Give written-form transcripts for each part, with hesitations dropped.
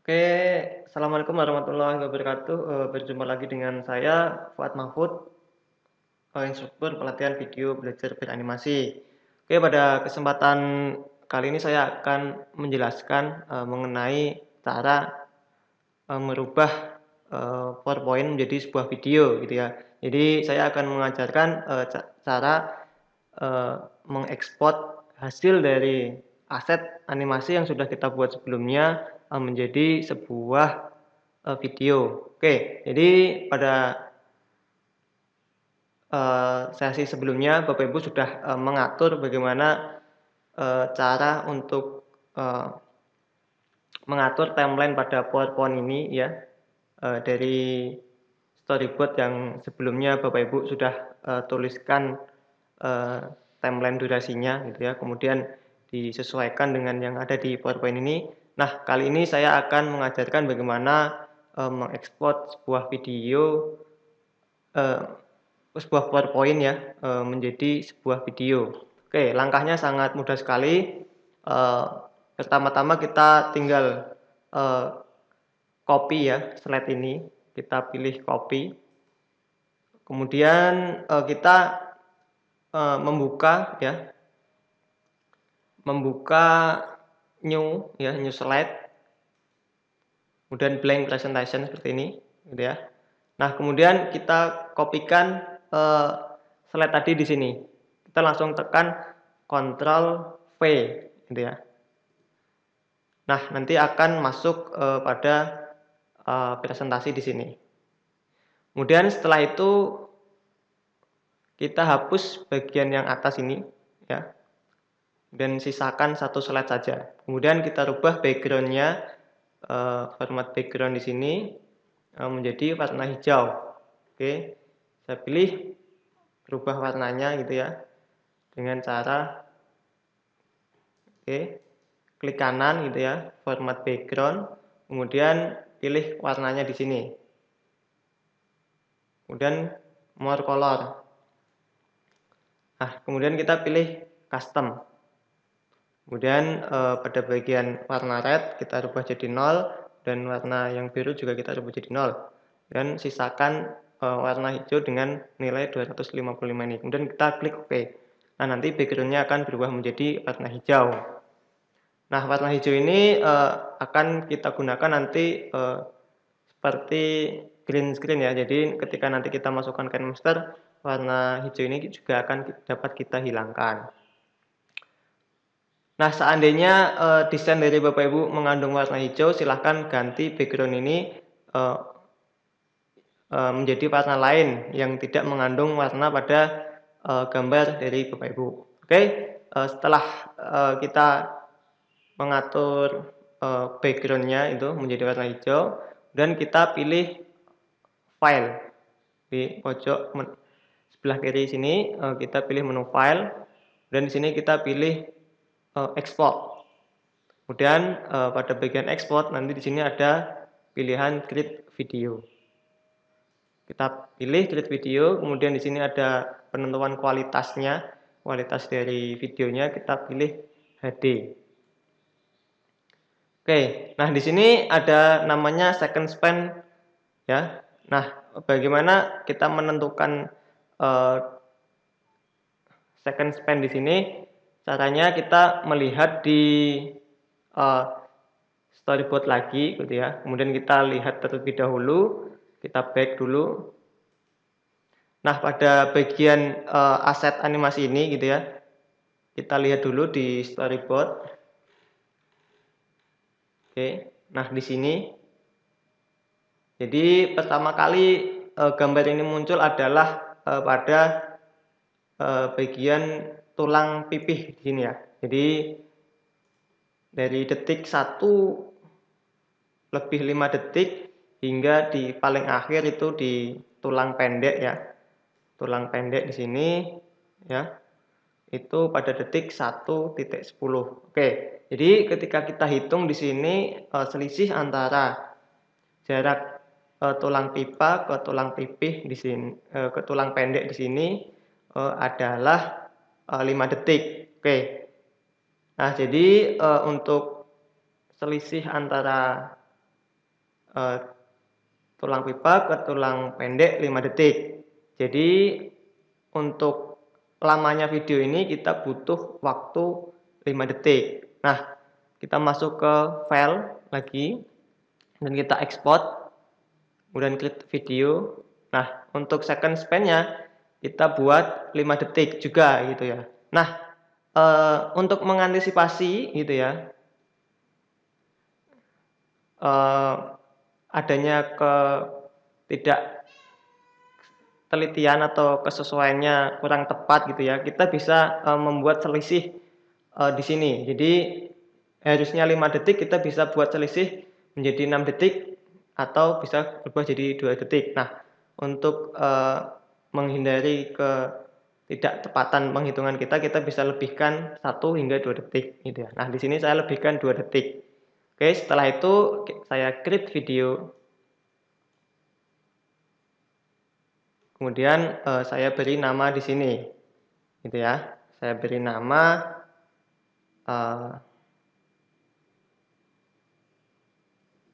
Oke, assalamualaikum warahmatullahi wabarakatuh. Berjumpa lagi dengan saya Fuad Mahfud, instruktur pelatihan video belajar beranimasi. Oke, pada kesempatan kali ini saya akan menjelaskan mengenai cara merubah PowerPoint menjadi sebuah video, gitu ya. Jadi saya akan mengajarkan cara eee, mengekspor hasil dari aset animasi yang sudah kita buat sebelumnya menjadi sebuah video. Oke, jadi pada sesi sebelumnya Bapak Ibu sudah mengatur bagaimana cara untuk eee, mengatur timeline pada PowerPoint ini ya, dari storyboard yang sebelumnya Bapak Ibu sudah tuliskan eee, timeline durasinya gitu ya, kemudian disesuaikan dengan yang ada di PowerPoint ini. Nah, kali ini saya akan mengajarkan bagaimana mengekspor sebuah video, eee, sebuah PowerPoint ya, menjadi sebuah video. Oke, langkahnya sangat mudah sekali. Pertama-tama kita tinggal eee, copy ya slide ini, kita pilih copy, kemudian kita membuka ya, membuka new slide, kemudian blank presentation seperti ini, gitu ya. Nah, kemudian kita kopikan slide tadi di sini. Kita langsung tekan Ctrl V, gitu ya. Nah, nanti akan masuk pada presentasi di sini. Kemudian setelah itu kita hapus bagian yang atas ini, ya, dan sisakan satu slide saja. Kemudian kita rubah background-nya, format background di sini menjadi warna hijau. Oke, saya pilih rubah warnanya gitu ya, dengan cara oke, klik kanan gitu ya, format background, kemudian pilih warnanya di sini. Kemudian more color. Nah, kemudian kita pilih custom. Kemudian pada bagian warna red kita rubah jadi 0 dan warna yang biru juga kita rubah jadi 0. Dan sisakan warna hijau dengan nilai 255 ini. Kemudian kita klik OK. Nah, nanti background-nya akan berubah menjadi warna hijau. Nah, warna hijau ini akan kita gunakan nanti seperti green screen ya. Jadi ketika nanti kita masukkan KineMaster, warna hijau ini juga akan dapat kita hilangkan. Nah, seandainya desain dari Bapak Ibu mengandung warna hijau, silahkan ganti background ini eee menjadi warna lain yang tidak mengandung warna pada gambar dari Bapak Ibu. Oke, setelah kita mengatur background-nya itu menjadi warna hijau dan kita pilih file di pojok sebelah kiri sini, kita pilih menu file dan di sini kita pilih export. Kemudian pada bagian export nanti di sini ada pilihan create video. Kita pilih create video, kemudian di sini ada penentuan kualitasnya, kualitas dari videonya kita pilih HD. Oke, nah di sini ada namanya second span ya. Nah, bagaimana kita menentukan eh, second span di sini? Caranya kita melihat di eh, storyboard lagi gitu ya. Kemudian kita lihat terlebih dahulu, kita back dulu. Nah, pada bagian aset animasi ini gitu ya. Kita lihat dulu di storyboard. Oke. Nah, di sini jadi pertama kali gambar ini muncul adalah pada bagian tulang pipih di sini ya. Jadi dari detik 1 lebih 5 detik hingga di paling akhir itu di tulang pendek ya. Tulang pendek di sini ya. Itu pada detik 1.10. Oke. Jadi ketika kita hitung di sini selisih antara jarak tulang pipa ke tulang pipih di sini ke tulang pendek di sini adalah 5 detik. Oke. Nah, jadi untuk selisih antara eee, tulang pipa ke tulang pendek 5 detik. Jadi untuk lamanya video ini kita butuh waktu 5 detik. Nah, kita masuk ke file lagi dan kita ekspor, kemudian klik video. Nah, untuk second span-nya kita buat 5 detik juga gitu ya. Nah, untuk mengantisipasi gitu ya, eee, adanya ketidaktelitian atau kesesuaiannya kurang tepat gitu ya, kita bisa, membuat selisih, di sini. Jadi harusnya 5 detik kita bisa buat selisih menjadi 6 detik atau bisa berubah jadi 2 detik. Nah, untuk, menghindari ketidaktepatan penghitungan kita, kita bisa lebihkan 1 hingga 2 detik gitu ya. Nah, di sini saya lebihkan 2 detik. Oke, setelah itu saya create video, kemudian, saya beri nama di sini gitu ya. Saya beri nama, eee,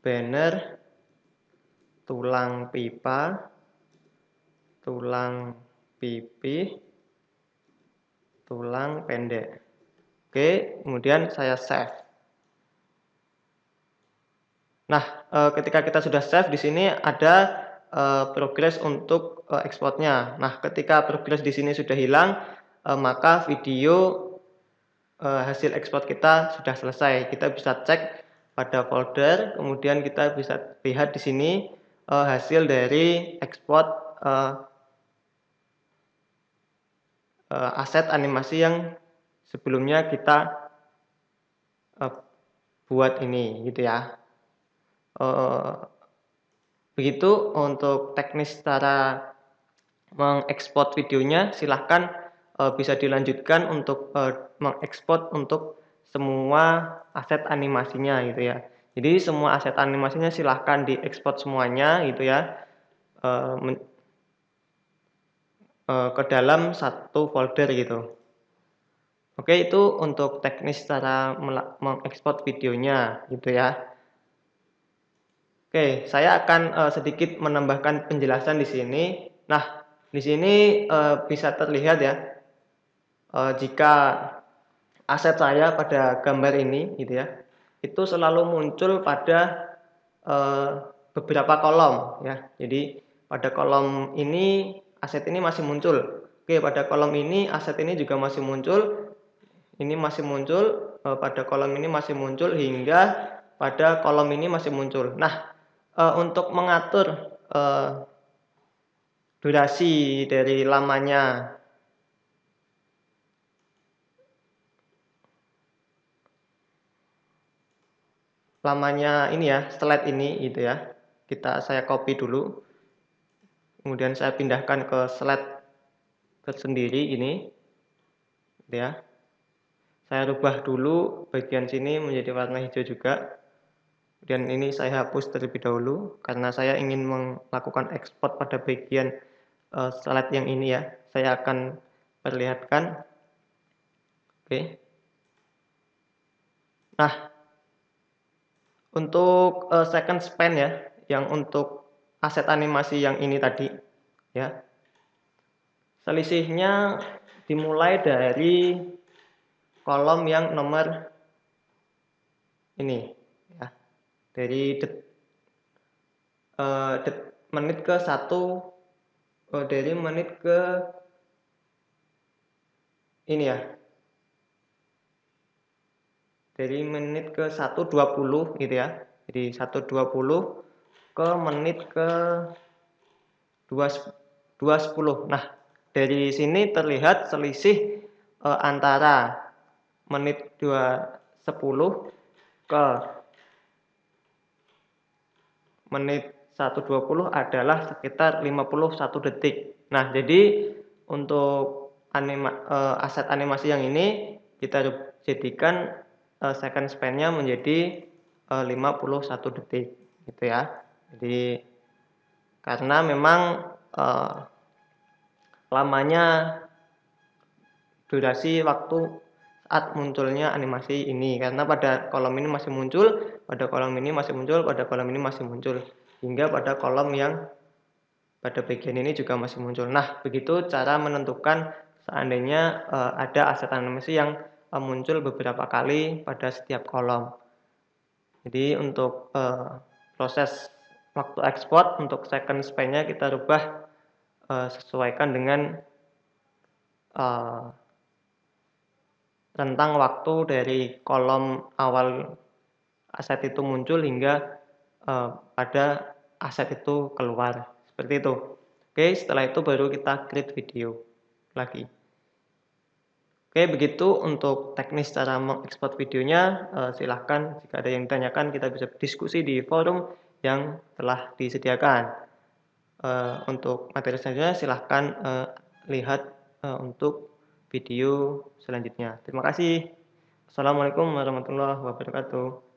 banner tulang pipa, tulang pipih, tulang pendek. Oke, kemudian saya save. Nah, ketika kita sudah save di sini ada, progres untuk, ekspornya. Nah, ketika progres di sini sudah hilang, maka video, hasil ekspor kita sudah selesai. Kita bisa cek pada folder, kemudian kita bisa lihat di sini, hasil dari ekspor, eee aset animasi yang sebelumnya kita, eee, buat ini gitu ya. Eee, Begitu untuk teknis cara mengekspor videonya, silahkan, bisa dilanjutkan untuk, mengekspor untuk semua aset animasinya gitu ya. Jadi semua aset animasinya silahkan diekspor semuanya gitu ya, eee, men ke dalam satu folder gitu. Oke, itu untuk teknis cara mengekspor videonya gitu ya. Oke, saya akan, sedikit menambahkan penjelasan di sini. Nah, di sini, bisa terlihat ya, jika aset saya pada gambar ini gitu ya, itu selalu muncul pada, eee, beberapa kolom ya. Jadi pada kolom ini aset ini masih muncul. Oke, pada kolom ini aset ini juga masih muncul, ini masih muncul, pada kolom ini masih muncul hingga pada kolom ini masih muncul. Nah, untuk mengatur, durasi dari lamanya ini ya, slide ini gitu ya. Saya copy dulu, kemudian saya pindahkan ke slide tersendiri ini, gitu ya. Saya rubah dulu bagian sini menjadi warna hijau juga, dan ini saya hapus terlebih dahulu karena saya ingin melakukan ekspor pada bagian, slide yang ini ya. Saya akan perlihatkan, oke. Nah, untuk, second span ya, yang untuk aset animasi yang ini tadi, ya, selisihnya dimulai dari kolom yang nomor ini, ya, dari menit ke satu, dari menit ke ini ya, dari menit ke 1:20 gitu ya. Jadi 1:20 ke menit ke 2:10. Nah, dari sini terlihat selisih, antara menit 2:10 ke menit 1:20 adalah sekitar 51 detik. Nah, jadi untuk aset animasi yang ini kita jadikan, second span-nya menjadi, 51 detik gitu ya. Jadi karena memang, lamanya durasi waktu saat munculnya animasi ini, karena pada kolom ini masih muncul, pada kolom ini masih muncul, pada kolom ini masih muncul, hingga pada kolom yang pada bagian ini juga masih muncul. Nah, begitu cara menentukan seandainya ada aset animasi yang muncul beberapa kali pada setiap kolom. Jadi untuk proses waktu ekspor untuk second span-nya kita rubah sesuaikan dengan rentang waktu dari kolom awal aset itu muncul hingga pada aset itu keluar, seperti itu. Oke, setelah itu baru kita create video lagi. Oke, begitu untuk teknis cara mengekspor videonya. Silahkan jika ada yang ditanyakan kita bisa diskusi di forum yang telah disediakan. Untuk materi selanjutnya silahkan lihat untuk video selanjutnya. Terima kasih. Assalamualaikum warahmatullahi wabarakatuh.